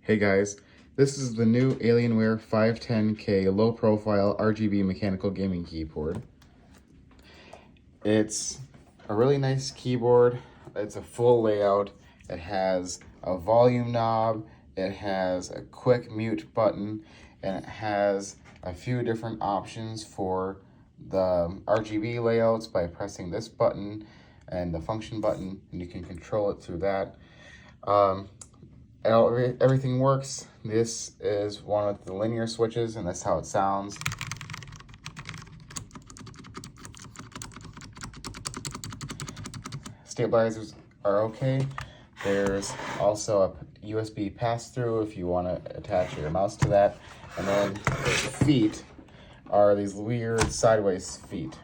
Hey guys, this is the new Alienware 510K low profile RGB mechanical gaming keyboard. It's a really nice keyboard. It's a full layout. It has a volume knob, it has a quick mute button, and it has a few different options for the RGB layouts by pressing this button and the function button, and you can control it through that. Everything works. This is one of the linear switches, and that's how it sounds. Stabilizers are okay. There's also a USB pass-through if you want to attach your mouse to that. And then the feet are these weird sideways feet.